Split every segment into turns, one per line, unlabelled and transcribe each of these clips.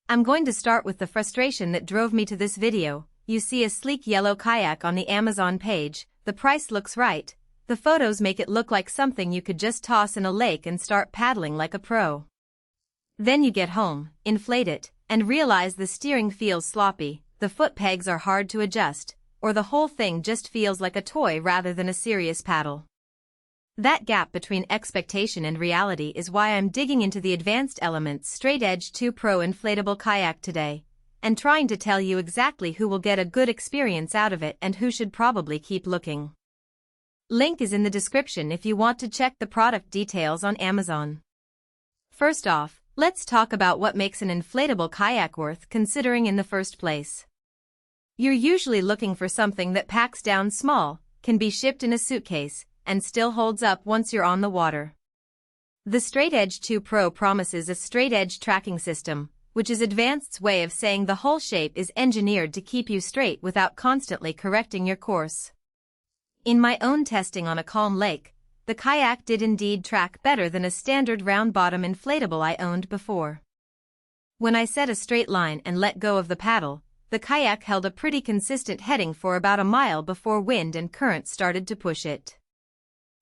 I'm going to start with the frustration that drove me to this video. You see a sleek yellow kayak on the Amazon page, the price looks right, the photos make it look like something you could just toss in a lake and start paddling like a pro. Then you get home, inflate it, and realize the steering feels sloppy, the foot pegs are hard to adjust, or the whole thing just feels like a toy rather than a serious paddle. That gap between expectation and reality is why I'm digging into the Advanced Elements itEdge2 Pro Inflatable Kayak today, and trying to tell you exactly who will get a good experience out of it and who should probably keep looking. Link is in the description if you want to check the product details on Amazon. First off, let's talk about what makes an inflatable kayak worth considering in the first place. You're usually looking for something that packs down small, can be shipped in a suitcase, and still holds up once you're on the water. The itEdge2 Pro promises a straight edge tracking system, which is Advanced's way of saying the whole shape is engineered to keep you straight without constantly correcting your course. In my own testing on a calm lake, the kayak did indeed track better than a standard round-bottom inflatable I owned before. When I set a straight line and let go of the paddle, the kayak held a pretty consistent heading for about a mile before wind and current started to push it.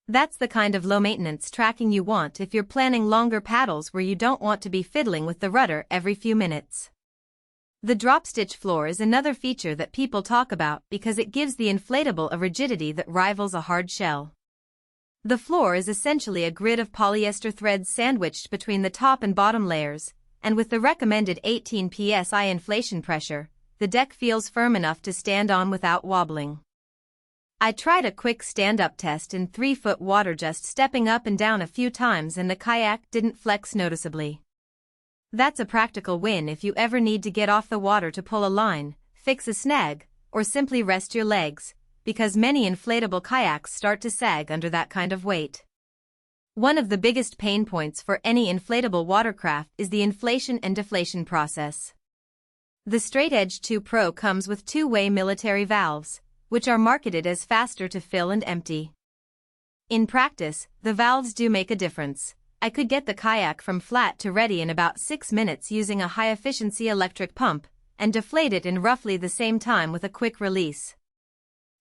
That's the kind of low-maintenance tracking you want if you're planning longer paddles where you don't want to be fiddling with the rudder every few minutes. The drop-stitch floor is another feature that people talk about because it gives the inflatable a rigidity that rivals a hard shell. The floor is essentially a grid of polyester threads sandwiched between the top and bottom layers, and with the recommended 18 psi inflation pressure, the deck feels firm enough to stand on without wobbling. I tried a quick stand-up test in 3-foot water, just stepping up and down a few times, and the kayak didn't flex noticeably. That's a practical win if you ever need to get off the water to pull a line, fix a snag, or simply rest your legs, because many inflatable kayaks start to sag under that kind of weight. One of the biggest pain points for any inflatable watercraft is the inflation and deflation process. The itEdge2 Pro comes with two-way military valves, which are marketed as faster to fill and empty. In practice, the valves do make a difference. I could get the kayak from flat to ready in about 6 minutes using a high-efficiency electric pump, and deflate it in roughly the same time with a quick release.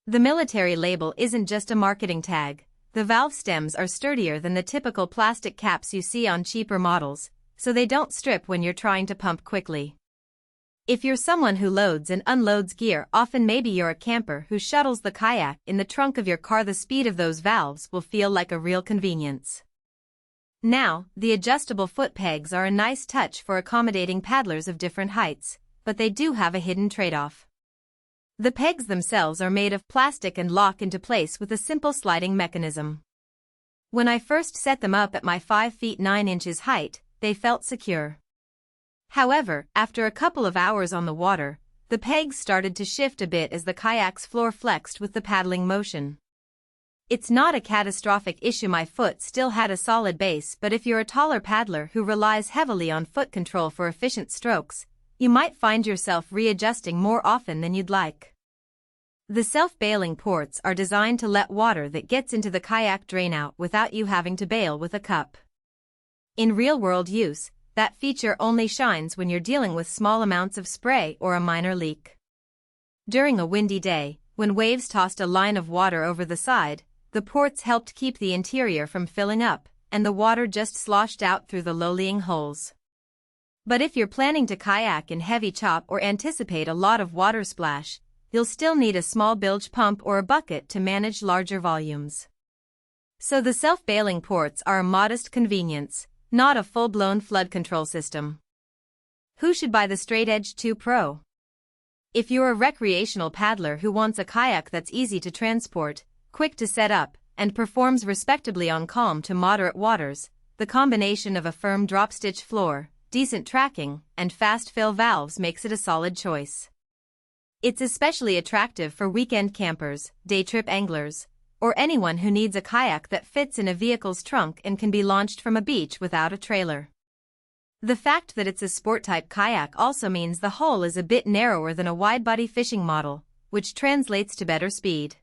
The military label isn't just a marketing tag. The valve stems are sturdier than the typical plastic caps you see on cheaper models, so they don't strip when you're trying to pump quickly. If you're someone who loads and unloads gear, often maybe you're a camper who shuttles the kayak in the trunk of your car, the speed of those valves will feel like a real convenience. Now, the adjustable foot pegs are a nice touch for accommodating paddlers of different heights, but they do have a hidden trade-off. The pegs themselves are made of plastic and lock into place with a simple sliding mechanism. When I first set them up at my 5 feet 9 inches height, they felt secure. However, after a couple of hours on the water, the pegs started to shift a bit as the kayak's floor flexed with the paddling motion. It's not a catastrophic issue, my foot still had a solid base, but if you're a taller paddler who relies heavily on foot control for efficient strokes, you might find yourself readjusting more often than you'd like. The self-bailing ports are designed to let water that gets into the kayak drain out without you having to bail with a cup. In real-world use, that feature only shines when you're dealing with small amounts of spray or a minor leak. During a windy day, when waves tossed a line of water over the side, the ports helped keep the interior from filling up, and the water just sloshed out through the low-lying holes. But if you're planning to kayak in heavy chop or anticipate a lot of water splash, you'll still need a small bilge pump or a bucket to manage larger volumes. So the self-bailing ports are a modest convenience, not a full-blown flood control system. Who should buy the itEdge2 Pro? If you're a recreational paddler who wants a kayak that's easy to transport, quick to set up, and performs respectably on calm to moderate waters, the combination of a firm drop-stitch floor, decent tracking, and fast fill valves makes it a solid choice. It's especially attractive for weekend campers, day trip anglers, or anyone who needs a kayak that fits in a vehicle's trunk and can be launched from a beach without a trailer. The fact that it's a sport-type kayak also means the hull is a bit narrower than a wide-body fishing model, which translates to better speed.